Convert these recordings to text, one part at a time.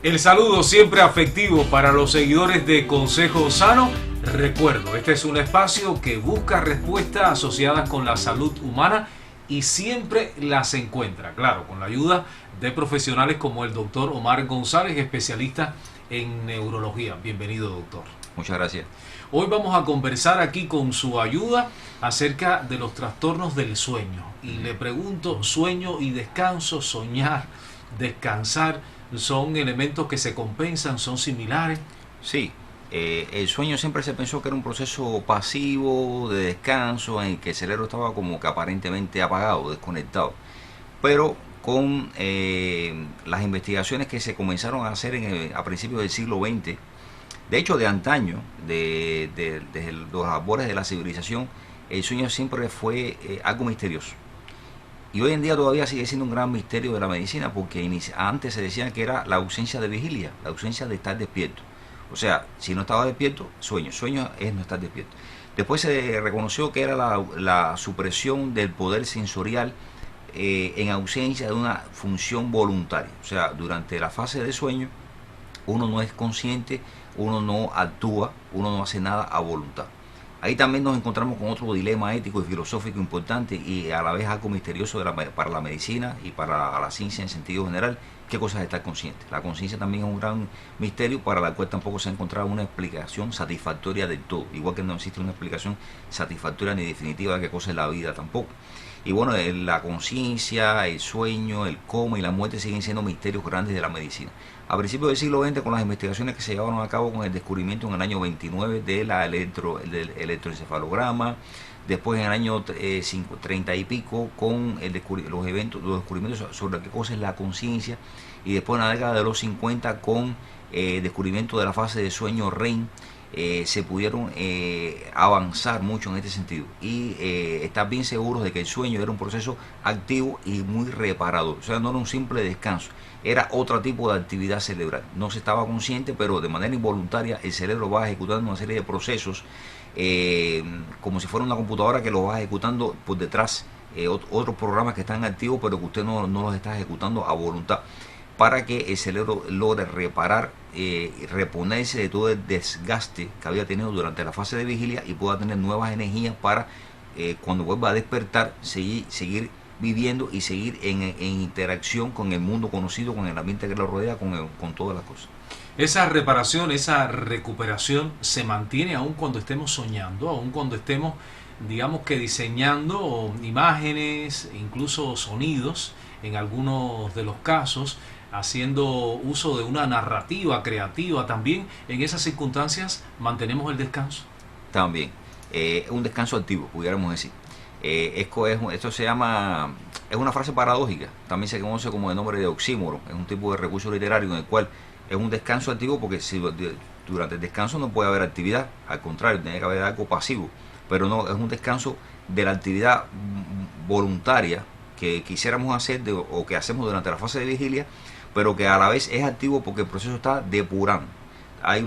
El saludo siempre afectivo para los seguidores de Consejo Sano. Recuerdo, este es un espacio que busca respuestas asociadas con la salud humana y siempre las encuentra, claro, con la ayuda de profesionales como el doctor Omar González, especialista en neurología. Bienvenido, doctor. Muchas gracias. Hoy vamos a conversar aquí con su ayuda acerca de los trastornos del sueño. Y le pregunto, ¿sueño y descanso, soñar, descansar, son elementos que se compensan, son similares? Sí, el sueño siempre se pensó que era un proceso pasivo de descanso en el que el cerebro estaba como que aparentemente apagado, desconectado. Pero con las investigaciones que se comenzaron a hacer a principios del siglo XX, de hecho de antaño, desde los albores de la civilización, el sueño siempre fue algo misterioso. Y hoy en día todavía sigue siendo un gran misterio de la medicina porque antes se decía que era la ausencia de vigilia, la ausencia de estar despierto. O sea, si no estaba despierto, sueño. Sueño es no estar despierto. Después se reconoció que era la supresión del poder sensorial en ausencia de una función voluntaria. O sea, durante la fase de sueño uno no es consciente, uno no actúa, uno no hace nada a voluntad. Ahí también nos encontramos con otro dilema ético y filosófico importante y a la vez algo misterioso para la medicina y para la ciencia en sentido general. ¿Qué cosa es estar consciente? La conciencia también es un gran misterio para la cual tampoco se ha encontrado una explicación satisfactoria del todo. Igual que no existe una explicación satisfactoria ni definitiva de qué cosa es la vida tampoco. Y bueno, la conciencia, el sueño, el coma y la muerte siguen siendo misterios grandes de la medicina. A principios del siglo XX, con las investigaciones que se llevaron a cabo con el descubrimiento en el año 29 del electroencefalograma, después en el año 30 y pico con los descubrimientos sobre qué cosa es la conciencia, y después en la década de los 50 con el descubrimiento de la fase de sueño REM, se pudieron avanzar mucho en este sentido y estar bien seguros de que el sueño era un proceso activo y muy reparador. O sea, no era un simple descanso, era otro tipo de actividad cerebral. No se estaba consciente, pero de manera involuntaria el cerebro va ejecutando una serie de procesos como si fuera una computadora que lo va ejecutando por detrás, otros programas que están activos pero que usted no los está ejecutando a voluntad, para que el cerebro logre reparar y reponerse de todo el desgaste que había tenido durante la fase de vigilia y pueda tener nuevas energías para cuando vuelva a despertar seguir viviendo y seguir en interacción con el mundo conocido, con el ambiente que lo rodea, con todas las cosas. Esa reparación, esa recuperación se mantiene aún cuando estemos soñando, aún cuando estemos, digamos que diseñando imágenes, incluso sonidos, en algunos de los casos, haciendo uso de una narrativa creativa. También en esas circunstancias mantenemos el descanso. También, un descanso activo, pudiéramos decir. Esto se llama, es una frase paradójica, también se conoce como el nombre de oxímoron, es un tipo de recurso literario en el cual es un descanso activo porque si durante el descanso no puede haber actividad, al contrario, tiene que haber algo pasivo, pero no, es un descanso de la actividad voluntaria que quisiéramos hacer o que hacemos durante la fase de vigilia, pero que a la vez es activo porque el proceso está depurando. Hay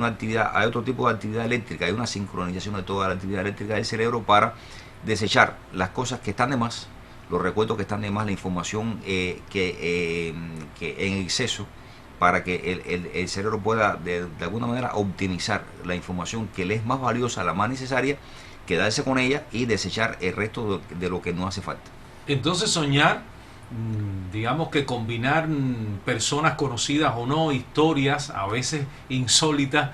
otro tipo de actividad eléctrica, hay una sincronización de toda la actividad eléctrica del cerebro para desechar las cosas que están de más, los recuerdos que están de más, la información que en exceso, para que el cerebro pueda de alguna manera optimizar la información que le es más valiosa, la más necesaria, quedarse con ella y desechar el resto de lo que no hace falta. Entonces soñar, digamos que combinar personas conocidas o no, historias a veces insólitas,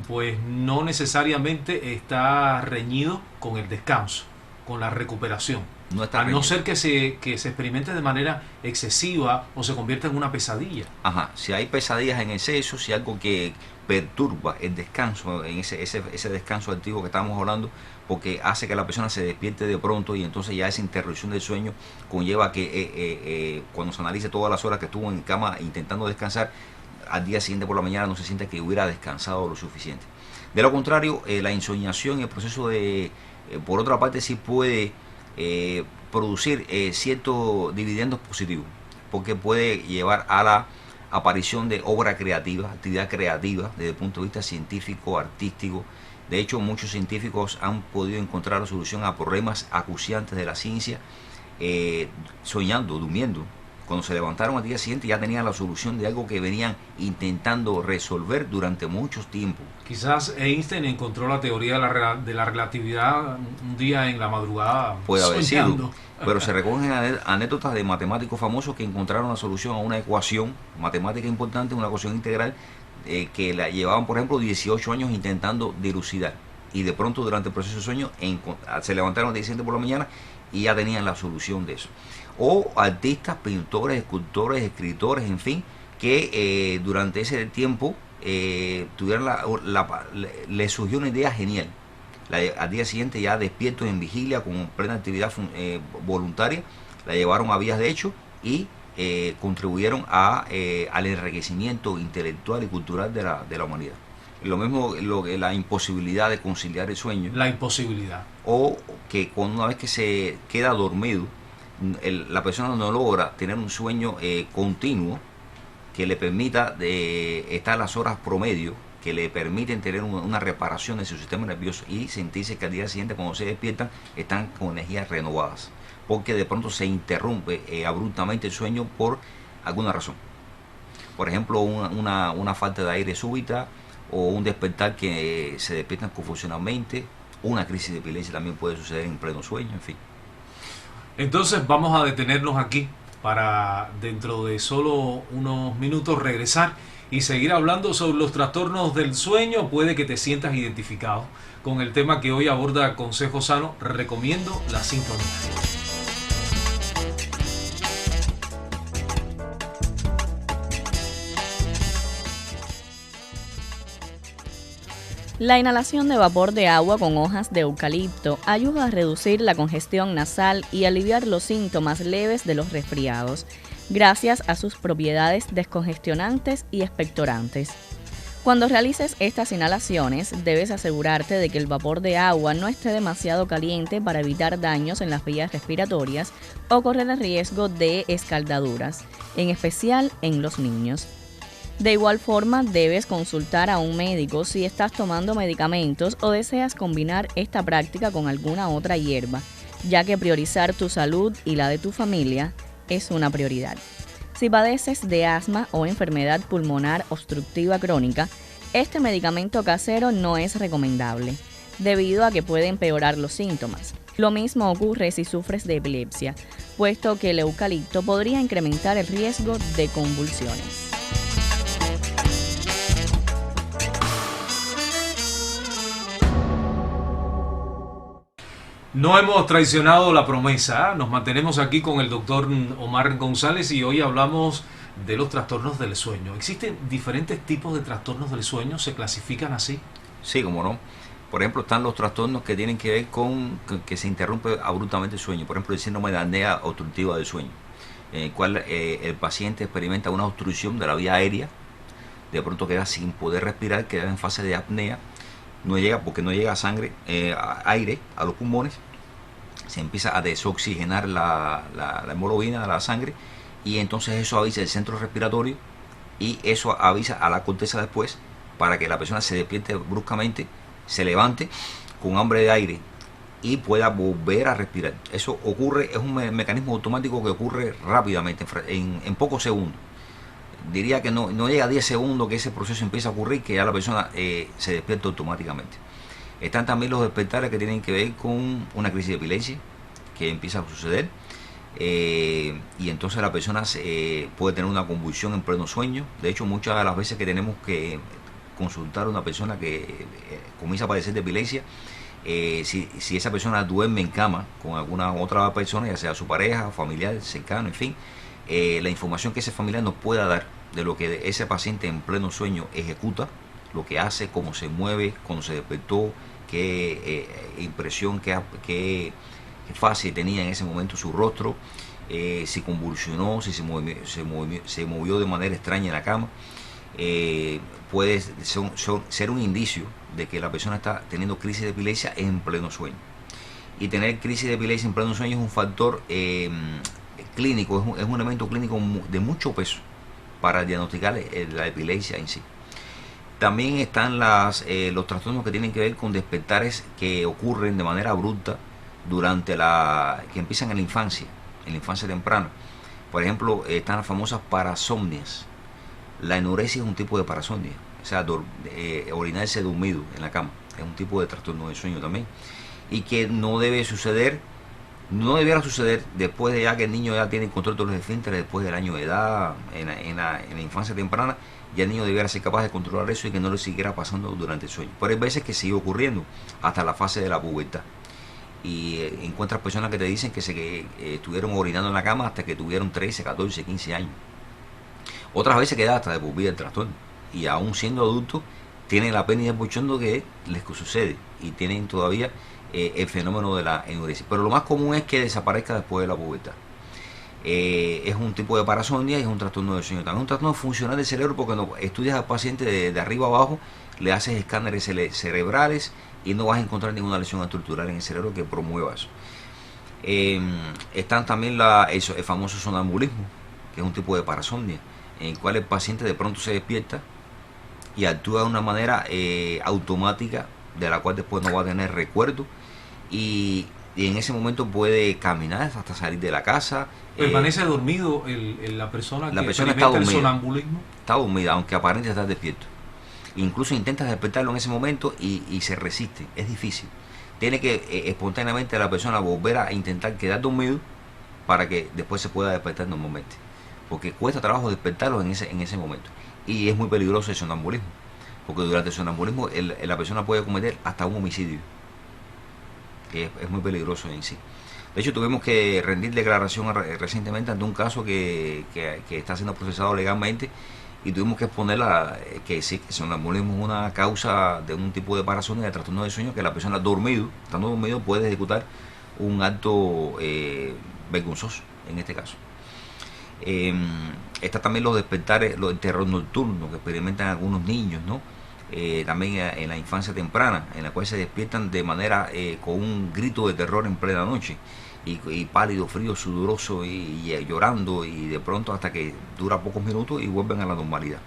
pues no necesariamente está reñido con el descanso, con la recuperación. No está a no ser que se experimente de manera excesiva o se convierta en una pesadilla. Ajá, si hay pesadillas en exceso, si algo que perturba el descanso, en ese descanso activo que estábamos hablando, porque hace que la persona se despierte de pronto y entonces ya esa interrupción del sueño conlleva que cuando se analice todas las horas que estuvo en cama intentando descansar, al día siguiente por la mañana no se siente que hubiera descansado lo suficiente. De lo contrario, la insomniación, el proceso por otra parte, sí puede producir ciertos dividendos positivos, porque puede llevar a la aparición de obra creativa, actividad creativa desde el punto de vista científico, artístico. De hecho, muchos científicos han podido encontrar la solución a problemas acuciantes de la ciencia soñando, durmiendo, Cuando se levantaron al día siguiente ya tenían la solución de algo que venían intentando resolver durante muchos tiempos. Quizás Einstein encontró la teoría de la relatividad un día en la madrugada Puede haber soñando. sido, pero se recogen anécdotas de matemáticos famosos que encontraron la solución a una ecuación matemática importante, una ecuación integral, que la llevaban, por ejemplo, 18 años intentando dilucidar. Y de pronto, durante el proceso de sueño, se levantaron al día siguiente por la mañana y ya tenían la solución de eso. O artistas, pintores, escultores, escritores, en fin, que durante ese tiempo tuvieron les surgió una idea genial. Al día siguiente, ya despiertos en vigilia, con plena actividad voluntaria, la llevaron a vías de hecho y contribuyeron al enriquecimiento intelectual y cultural de la humanidad. Lo mismo la imposibilidad de conciliar el sueño. La imposibilidad. O que una vez que se queda dormido, la persona no logra tener un sueño continuo que le permita estar las horas promedio, que le permiten tener una reparación de su sistema nervioso y sentirse que al día siguiente, cuando se despiertan, están con energías renovadas, porque de pronto se interrumpe abruptamente el sueño por alguna razón. Por ejemplo, una falta de aire súbita, o un despertar que se despiertan confusionalmente. Una crisis de epilepsia también puede suceder en pleno sueño, en fin. Entonces vamos a detenernos aquí para dentro de solo unos minutos regresar y seguir hablando sobre los trastornos del sueño. Puede que te sientas identificado con el tema que hoy aborda Consejo Sano. Recomiendo la sintonía. La inhalación de vapor de agua con hojas de eucalipto ayuda a reducir la congestión nasal y aliviar los síntomas leves de los resfriados, gracias a sus propiedades descongestionantes y expectorantes. Cuando realices estas inhalaciones, debes asegurarte de que el vapor de agua no esté demasiado caliente para evitar daños en las vías respiratorias o correr el riesgo de escaldaduras, en especial en los niños. De igual forma, debes consultar a un médico si estás tomando medicamentos o deseas combinar esta práctica con alguna otra hierba, ya que priorizar tu salud y la de tu familia es una prioridad. Si padeces de asma o enfermedad pulmonar obstructiva crónica, este medicamento casero no es recomendable, debido a que puede empeorar los síntomas. Lo mismo ocurre si sufres de epilepsia, puesto que el eucalipto podría incrementar el riesgo de convulsiones. No hemos traicionado la promesa, nos mantenemos aquí con el doctor Omar González y hoy hablamos de los trastornos del sueño. ¿Existen diferentes tipos de trastornos del sueño? ¿Se clasifican así? Sí, como no. Por ejemplo, están los trastornos que tienen que ver con que se interrumpe abruptamente el sueño. Por ejemplo, el síndrome de apnea obstructiva del sueño, en el cual el paciente experimenta una obstrucción de la vía aérea, de pronto queda sin poder respirar, queda en fase de apnea, porque no llega sangre, aire a los pulmones, se empieza a desoxigenar la hemoglobina de la sangre y entonces eso avisa el centro respiratorio y eso avisa a la corteza después para que la persona se despierte bruscamente, se levante con hambre de aire y pueda volver a respirar. Eso ocurre, es un mecanismo automático que ocurre rápidamente, en pocos segundos. Diría que no llega a 10 segundos que ese proceso empieza a ocurrir, que ya la persona se despierta automáticamente. Están también los despertares que tienen que ver con una crisis de epilepsia que empieza a suceder, y entonces la persona puede tener una convulsión en pleno sueño. De hecho, muchas de las veces que tenemos que consultar a una persona que comienza a padecer de epilepsia, si esa persona duerme en cama con alguna otra persona, ya sea su pareja, familiar, cercano, en fin, la información que ese familiar nos pueda dar de lo que ese paciente en pleno sueño ejecuta, lo que hace, cómo se mueve, cuando se despertó, qué impresión, qué fase tenía en ese momento su rostro, si convulsionó, si se movió de manera extraña en la cama. Puede ser un indicio de que la persona está teniendo crisis de epilepsia en pleno sueño. Y tener crisis de epilepsia en pleno sueño es un factor clínico, es un elemento clínico de mucho peso para diagnosticar la epilepsia en sí. También están los trastornos que tienen que ver con despertares que ocurren de manera abrupta que empiezan en la infancia temprana. Por ejemplo, están las famosas parasomnias. La enuresis es un tipo de parasomnia, o sea, orinarse dormido en la cama, es un tipo de trastorno del sueño también, y que no debe suceder, no debiera suceder después de ya que el niño ya tiene control de los esfínteres, después del año de edad, en la infancia temprana, ya el niño debiera ser capaz de controlar eso y que no le siguiera pasando durante el sueño. Pero hay veces que sigue ocurriendo hasta la fase de la pubertad. Y encuentras personas que te dicen que estuvieron orinando en la cama hasta que tuvieron 13, 14, 15 años. Otras veces queda hasta de por vida el trastorno. Y aún siendo adultos, tienen la pena y el bochorno que les sucede. Y tienen todavía el fenómeno de la enuresis. Pero lo más común es que desaparezca después de la pubertad. Es un tipo de parasomnia y es un trastorno del sueño. También es un trastorno funcional del cerebro porque no estudias al paciente de arriba abajo, le haces escáneres cerebrales y no vas a encontrar ninguna lesión estructural en el cerebro que promueva eso. Están también el famoso sonambulismo, que es un tipo de parasomnia, en el cual el paciente de pronto se despierta y actúa de una manera automática, de la cual después no va a tener recuerdo, y en ese momento puede caminar hasta salir de la casa. ¿Permanece dormido la persona que experimenta el sonambulismo? Está dormida, aunque aparente estar despierto. Incluso intentas despertarlo en ese momento y se resiste, es difícil. Tiene que espontáneamente la persona volver a intentar quedar dormido para que después se pueda despertar normalmente, porque cuesta trabajo despertarlo en ese momento. Y es muy peligroso el sonambulismo, porque durante el sonambulismo la persona puede cometer hasta un homicidio, que es muy peligroso en sí. De hecho, tuvimos que rendir declaración recientemente ante un caso que está siendo procesado legalmente, y tuvimos que exponer que sí, que el sonambulismo es una causa de un tipo de parasomnia, de trastorno de sueño, que la persona estando dormido, puede ejecutar un acto vergonzoso en este caso. Está también los despertares, el terror nocturno que experimentan algunos niños, ¿no? También en la infancia temprana, en la cual se despiertan de manera con un grito de terror en plena noche, y pálido, frío, sudoroso y llorando, y de pronto hasta que dura pocos minutos y vuelven a la normalidad.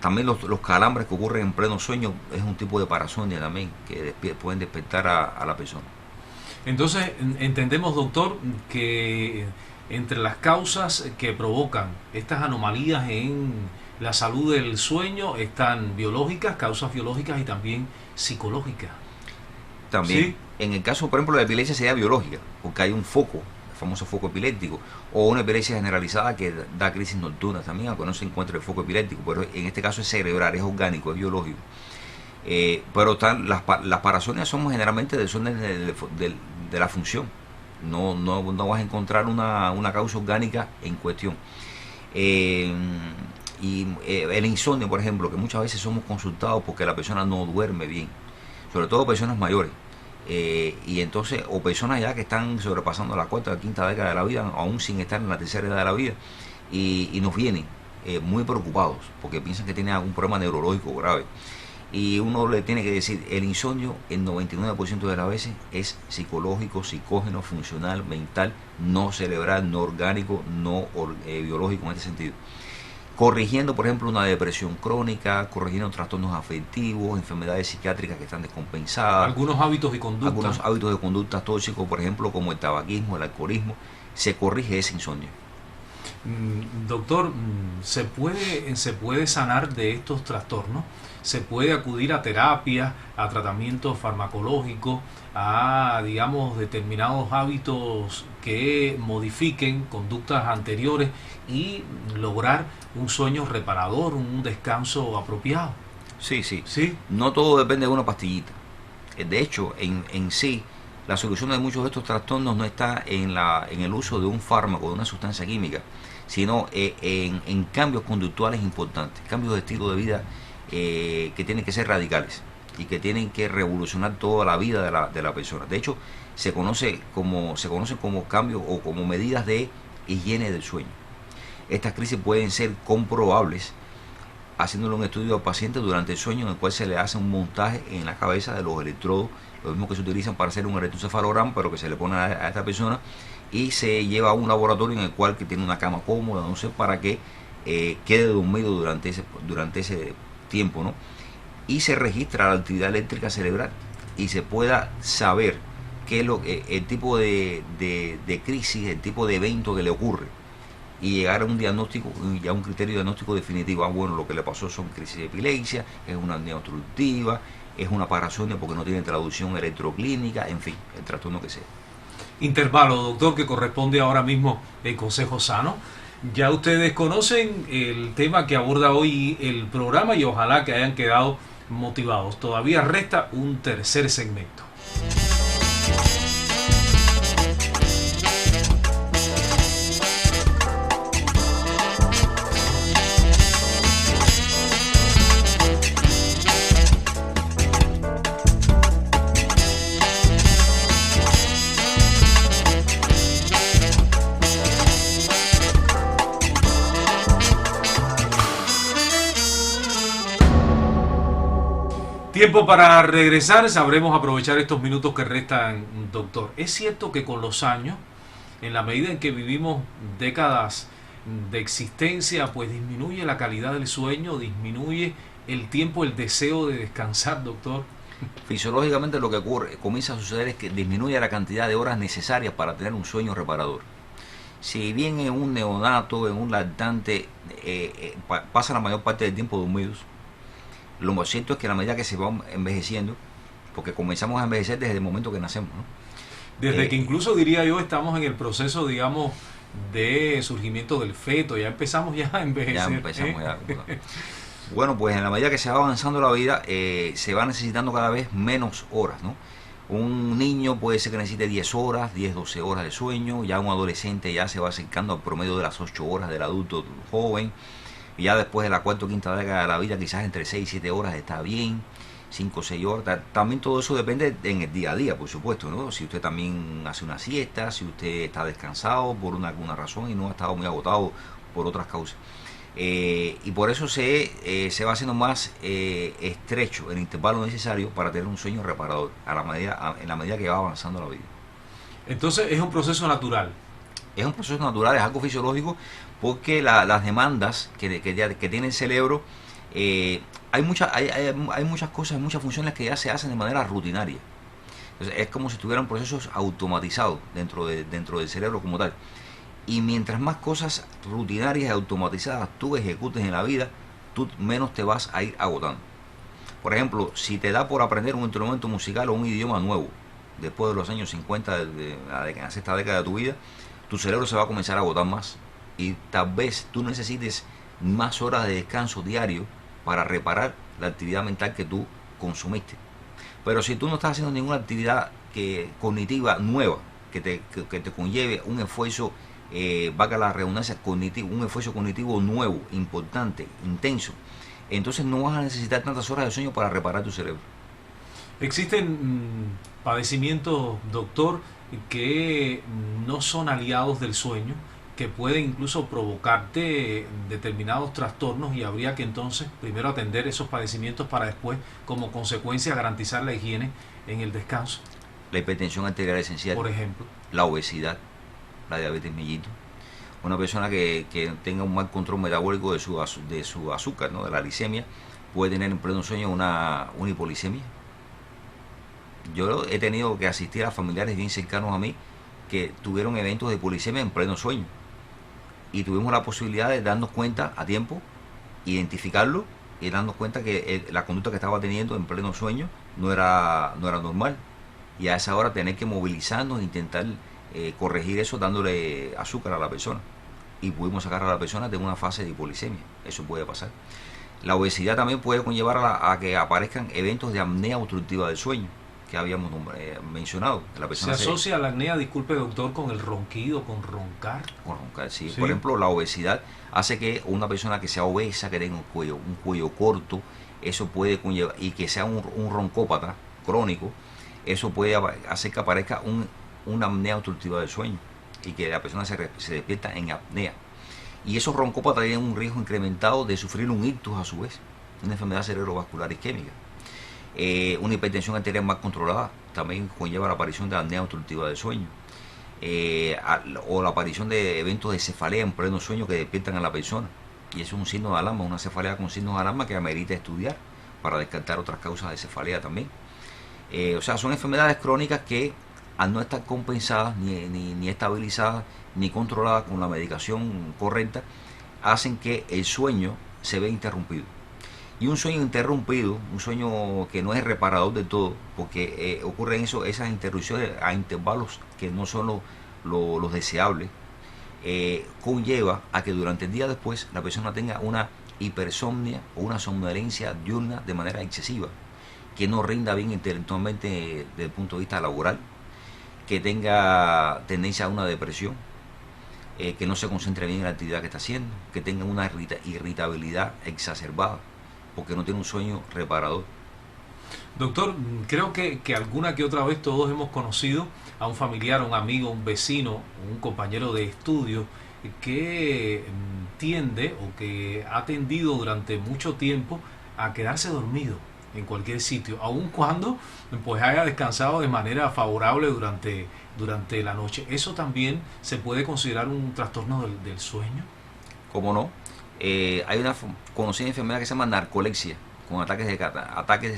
También los calambres que ocurren en pleno sueño es un tipo de parasomnia también, que pueden despertar a la persona. Entonces entendemos, doctor, que entre las causas que provocan estas anomalías en la salud del sueño están biológicas, causas biológicas y también psicológicas. También, ¿Sí? En el caso, por ejemplo, de la epilepsia sería biológica, porque hay un foco, el famoso foco epiléptico, o una epilepsia generalizada que da crisis nocturnas también, aunque no se encuentre el foco epiléptico, pero en este caso es cerebral, es orgánico, es biológico. Pero están las parasomnias son generalmente desórdenes de la función. No vas a encontrar una causa orgánica en cuestión. El insomnio, por ejemplo, que muchas veces somos consultados porque la persona no duerme bien, sobre todo personas mayores, y entonces, o personas ya que están sobrepasando la cuarta o quinta década de la vida, aún sin estar en la tercera edad de la vida, y nos vienen muy preocupados porque piensan que tienen algún problema neurológico grave. Y uno le tiene que decir, el insomnio el 99% de las veces es psicológico, psicógeno, funcional, mental, no cerebral, no orgánico, no biológico en este sentido. Corrigiendo, por ejemplo, una depresión crónica, corrigiendo trastornos afectivos, enfermedades psiquiátricas que están descompensadas. Algunos hábitos de conducta. Algunos hábitos de conducta tóxicos, por ejemplo, como el tabaquismo, el alcoholismo, se corrige ese insomnio. Doctor, ¿se puede sanar de estos trastornos? ¿Se puede acudir a terapias, a tratamientos farmacológicos, a, digamos, determinados hábitos que modifiquen conductas anteriores y lograr un sueño reparador, un descanso apropiado? Sí. ¿Sí? No todo depende de una pastillita. De hecho, en sí, la solución de muchos de estos trastornos no está en el uso de un fármaco, de una sustancia química, sino en cambios conductuales importantes, cambios de estilo de vida que tienen que ser radicales y que tienen que revolucionar toda la vida de la persona. De hecho, se conocen como cambios o como medidas de higiene del sueño. Estas crisis pueden ser comprobables haciéndole un estudio al paciente durante el sueño, en el cual se le hace un montaje en la cabeza de los electrodos, lo mismo que se utilizan para hacer un electroencefalograma, pero que se le pone a esta persona, y se lleva a un laboratorio en el cual que tiene una cama cómoda, no sé, para que quede dormido durante ese tiempo, ¿no? Y se registra la actividad eléctrica cerebral y se pueda saber qué es el tipo de crisis, el tipo de evento que le ocurre, y llegar a un diagnóstico, ya un criterio diagnóstico definitivo. Bueno, lo que le pasó son crisis de epilepsia, es una apnea obstructiva, es una parasomnia porque no tiene traducción electroclínica, en fin, el trastorno que sea. Intervalo, doctor, que corresponde ahora mismo el Consejo Sano. Ya ustedes conocen el tema que aborda hoy el programa y ojalá que hayan quedado motivados. Todavía resta un tercer segmento. Tiempo para regresar, sabremos aprovechar estos minutos que restan, doctor. Es cierto que con los años, en la medida en que vivimos décadas de existencia, pues disminuye la calidad del sueño, disminuye el tiempo, el deseo de descansar, doctor. Fisiológicamente lo que ocurre, comienza a suceder es que disminuye la cantidad de horas necesarias para tener un sueño reparador. Si bien en un neonato, en un lactante, pasa la mayor parte del tiempo dormidos, lo más cierto es que a la medida que se va envejeciendo, porque comenzamos a envejecer desde el momento que nacemos, ¿no? Desde que incluso, diría yo, estamos en el proceso, digamos, de surgimiento del feto, ya empezamos ya a envejecer. Ya empezamos ya. Bueno, pues en la medida que se va avanzando la vida, se va necesitando cada vez menos horas, ¿no? Un niño puede ser que necesite 10 horas, 10, 12 horas de sueño, ya un adolescente ya se va acercando al promedio de las 8 horas del adulto joven. Y ya después de la cuarta o quinta década de la vida, quizás entre 6 y 7 horas está bien, 5 o 6 horas. También todo eso depende en el día a día, por supuesto, ¿no? Si usted también hace una siesta, si usted está descansado por alguna razón y no ha estado muy agotado por otras causas. Y por eso se va haciendo más estrecho el intervalo necesario para tener un sueño reparador en la medida que va avanzando la vida. Entonces es un proceso natural. Es un proceso natural, es algo fisiológico, porque las demandas que tiene el cerebro, hay muchas cosas, muchas funciones que ya se hacen de manera rutinaria. Entonces, es como si tuvieran procesos automatizados dentro del cerebro como tal. Y mientras más cosas rutinarias y automatizadas tú ejecutes en la vida, tú menos te vas a ir agotando. Por ejemplo, si te da por aprender un instrumento musical o un idioma nuevo, después de los años 50 de la sexta década de tu vida, tu cerebro se va a comenzar a agotar más y tal vez tú necesites más horas de descanso diario para reparar la actividad mental que tú consumiste. Pero si tú no estás haciendo ninguna actividad cognitiva nueva que te conlleve un esfuerzo, valga la redundancia, cognitivo, un esfuerzo cognitivo nuevo, importante, intenso, entonces no vas a necesitar tantas horas de sueño para reparar tu cerebro. Existen padecimientos, doctor, que no son aliados del sueño, que pueden incluso provocarte determinados trastornos y habría que entonces primero atender esos padecimientos para después, como consecuencia, garantizar la higiene en el descanso. La hipertensión arterial esencial, por ejemplo, la obesidad, la diabetes mellitus, una persona que tenga un mal control metabólico de su azúcar, ¿no? De la glicemia, puede tener en pleno sueño una hipolicemia. Yo he tenido que asistir a familiares bien cercanos a mí que tuvieron eventos de hipolicemia en pleno sueño y tuvimos la posibilidad de darnos cuenta a tiempo, identificarlo y darnos cuenta que la conducta que estaba teniendo en pleno sueño no era normal, y a esa hora tener que movilizarnos e intentar corregir eso dándole azúcar a la persona, y pudimos sacar a la persona de una fase de hipolicemia. Eso puede pasar. La obesidad también puede conllevar a que aparezcan eventos de apnea obstructiva del sueño que habíamos mencionado. La persona se asocia la apnea, disculpe doctor, con el ronquido, con roncar. Con roncar, sí. Por ejemplo, la obesidad hace que una persona que sea obesa, que tenga un cuello corto, eso puede conllevar, y que sea un roncópata crónico, eso puede hacer que aparezca una apnea obstructiva del sueño y que la persona se despierta en apnea. Y esos roncópatas tienen un riesgo incrementado de sufrir un ictus a su vez, una enfermedad cerebrovascular isquémica. Una hipertensión arterial mal controlada también conlleva la aparición de apnea obstructiva del sueño, o la aparición de eventos de cefalea en pleno sueño que despiertan a la persona, y eso es un signo de alarma, una cefalea con signos de alarma que amerita estudiar para descartar otras causas de cefalea también. O sea, son enfermedades crónicas que al no estar compensadas, ni estabilizadas, ni controladas con la medicación correcta, hacen que el sueño se vea interrumpido. Y un sueño interrumpido, un sueño que no es reparador del todo, porque ocurren esas interrupciones a intervalos que no son los deseables, conlleva a que durante el día después la persona tenga una hipersomnia o una somnolencia diurna de manera excesiva, que no rinda bien intelectualmente desde el punto de vista laboral, que tenga tendencia a una depresión, que no se concentre bien en la actividad que está haciendo, que tenga una irritabilidad exacerbada, porque no tiene un sueño reparador. Doctor, creo que alguna que otra vez todos hemos conocido a un familiar, un amigo, un vecino, un compañero de estudio que tiende o que ha tendido durante mucho tiempo a quedarse dormido en cualquier sitio, aun cuando pues haya descansado de manera favorable durante la noche. ¿Eso también se puede considerar un trastorno del sueño? ¿Cómo no? Hay una conocida enfermedad que se llama narcolepsia, con ataques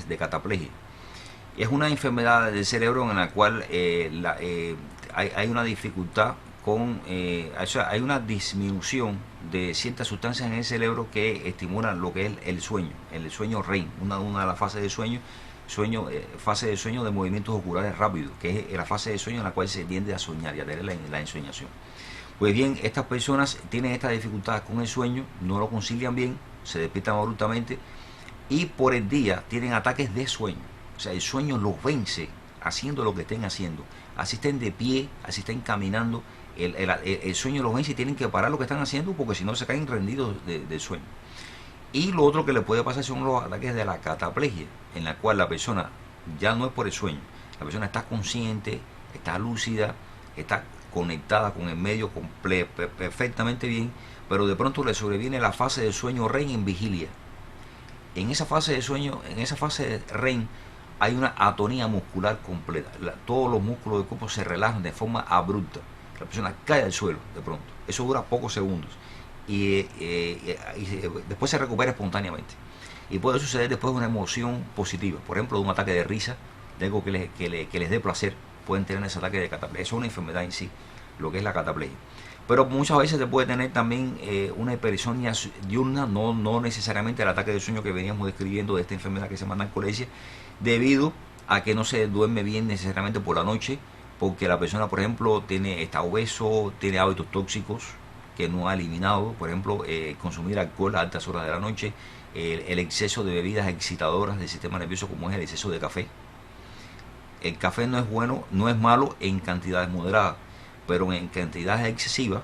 de cataplegia. Es una enfermedad del cerebro en la cual hay una dificultad hay una disminución de ciertas sustancias en el cerebro que estimulan lo que es el sueño REM, una de las fases de fase de sueño de movimientos oculares rápidos, que es la fase de sueño en la cual se tiende a soñar y a tener la ensoñación. Pues bien, estas personas tienen esta dificultad con el sueño, no lo concilian bien, se despiertan abruptamente y por el día tienen ataques de sueño. O sea, el sueño los vence haciendo lo que estén haciendo. Así estén de pie, así estén caminando, el sueño los vence y tienen que parar lo que están haciendo porque si no se caen rendidos del sueño. Y lo otro que le puede pasar son los ataques de la cataplegia, en la cual la persona ya no es por el sueño, la persona está consciente, está lúcida, está conectada con el medio perfectamente bien, pero de pronto le sobreviene la fase de sueño REM en vigilia. En esa fase de sueño, en esa fase de REM, hay una atonía muscular completa. Todos los músculos del cuerpo se relajan de forma abrupta. La persona cae al suelo de pronto. Eso dura pocos segundos. Y después se recupera espontáneamente. Y puede suceder después de una emoción positiva. Por ejemplo, de un ataque de risa, de algo que les dé placer. Pueden tener ese ataque de cataplegia. Eso es una enfermedad en sí, lo que es la cataplegia. Pero muchas veces se puede tener también una hipersomnia diurna, no necesariamente el ataque de sueño que veníamos describiendo de esta enfermedad que se llama narcolepsia, debido a que no se duerme bien necesariamente por la noche, porque la persona, por ejemplo, está obeso, tiene hábitos tóxicos que no ha eliminado, por ejemplo, consumir alcohol a altas horas de la noche, el exceso de bebidas excitadoras del sistema nervioso como es el exceso de café. El café no es bueno, no es malo en cantidades moderadas, pero en cantidades excesivas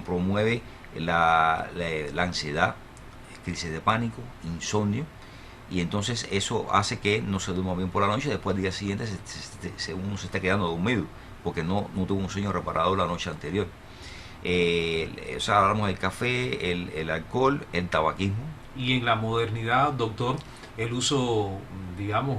promueve la ansiedad, crisis de pánico, insomnio, y entonces eso hace que no se duerma bien por la noche y después al día siguiente uno se está quedando dormido porque no tuvo un sueño reparador la noche anterior. O sea, hablamos del café, el alcohol, el tabaquismo. Y en la modernidad, doctor, el uso, digamos,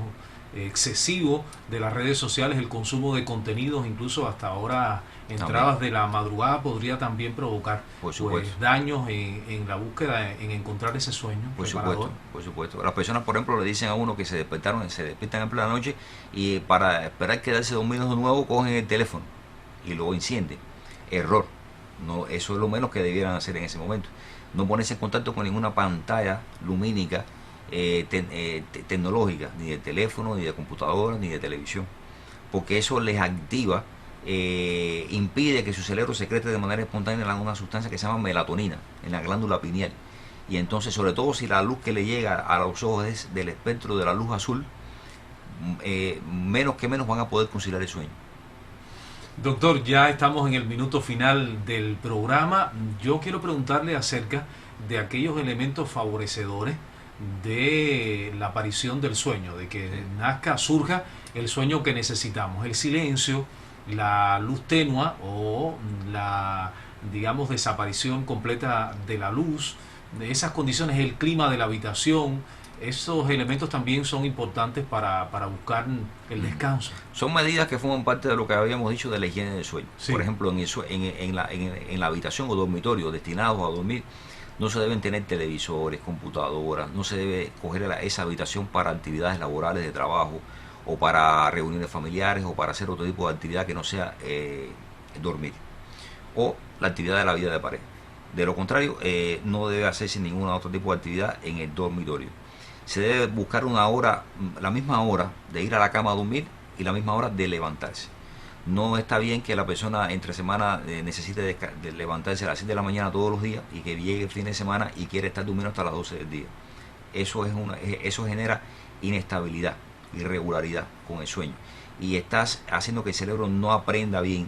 excesivo de las redes sociales, el consumo de contenidos, incluso hasta ahora entradas de la madrugada, podría también provocar pues daños en la búsqueda, en encontrar ese sueño reparador. Por supuesto. Las personas, por ejemplo, le dicen a uno que se despiertan en plena noche y para esperar quedarse dormidos de nuevo cogen el teléfono y lo encienden. Error. No, eso es lo menos que debieran hacer en ese momento. No ponerse en contacto con ninguna pantalla lumínica tecnológica, ni de teléfono, ni de computadora, ni de televisión, porque eso les activa, impide que su cerebro secrete de manera espontánea una sustancia que se llama melatonina en la glándula pineal, y entonces, sobre todo si la luz que le llega a los ojos es del espectro de la luz azul, menos van a poder conciliar el sueño. Doctor, ya estamos en el minuto final del programa. Yo quiero preguntarle acerca de aquellos elementos favorecedores de la aparición del sueño, de que surja el sueño que necesitamos, el silencio, la luz tenua o la, digamos, desaparición completa de la luz, de esas condiciones, el clima de la habitación. Esos elementos también son importantes para buscar el descanso. Son medidas que forman parte de lo que habíamos dicho de la higiene del sueño. Sí. Por ejemplo, en la habitación o dormitorio destinados a dormir, no se deben tener televisores, computadoras, no se debe coger esa habitación para actividades laborales de trabajo o para reuniones familiares, o para hacer otro tipo de actividad que no sea dormir, o la actividad de la vida de pareja. De lo contrario, no debe hacerse ningún otro tipo de actividad en el dormitorio. Se debe buscar una hora, la misma hora de ir a la cama a dormir y la misma hora de levantarse. No está bien que la persona entre semana necesite de levantarse a las 7 de la mañana todos los días y que llegue el fin de semana y quiere estar durmiendo hasta las 12 del día. Eso genera inestabilidad, irregularidad con el sueño. Y estás haciendo que el cerebro no aprenda bien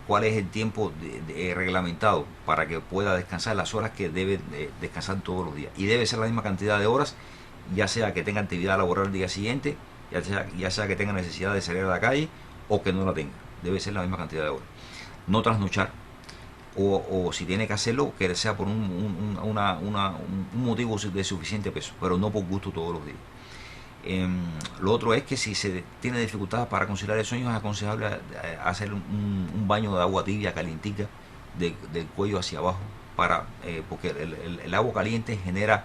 cuál es el tiempo reglamentado para que pueda descansar las horas que debe descansar todos los días. Y debe ser la misma cantidad de horas, ya sea que tenga actividad laboral el día siguiente, ya sea que tenga necesidad de salir a la calle o que no la tenga. Debe ser la misma cantidad de horas. No trasnochar, o si tiene que hacerlo, que sea por un motivo de suficiente peso, pero no por gusto todos los días. Lo otro es que si se tiene dificultades para conciliar el sueño, es aconsejable hacer un baño de agua tibia, calientica, del cuello hacia abajo, porque el agua caliente genera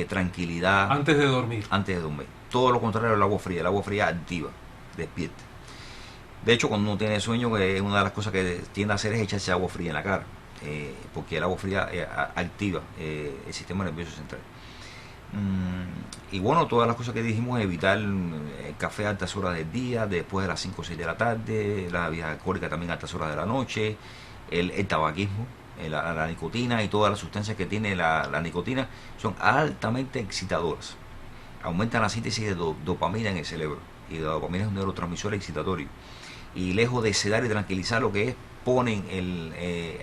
tranquilidad Antes de dormir. antes de dormir. Todo lo contrario al agua fría. El agua fría activa, despierta. De hecho, cuando uno tiene sueño, una de las cosas que tiende a hacer es echarse agua fría en la cara, porque el agua fría activa el sistema nervioso central. Y bueno, todas las cosas que dijimos, evitar el café a altas horas del día, después de las 5 o 6 de la tarde, la bebida alcohólica también a altas horas de la noche, el tabaquismo, la nicotina y todas las sustancias que tiene la nicotina son altamente excitadoras. Aumentan la síntesis de dopamina en el cerebro, y la dopamina es un neurotransmisor excitatorio. Y lejos de sedar y tranquilizar lo que es, ponen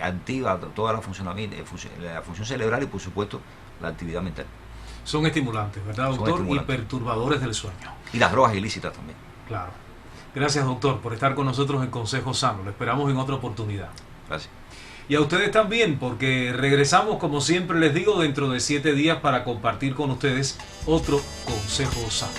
activa toda la función cerebral y por supuesto la actividad mental. Son estimulantes, ¿verdad, doctor? Estimulantes. Y perturbadores del sueño. Y las drogas ilícitas también. Claro. Gracias, doctor, por estar con nosotros en Consejo Sano. Lo esperamos en otra oportunidad. Gracias. Y a ustedes también, porque regresamos, como siempre les digo, dentro de 7 días para compartir con ustedes otro Consejo Sano.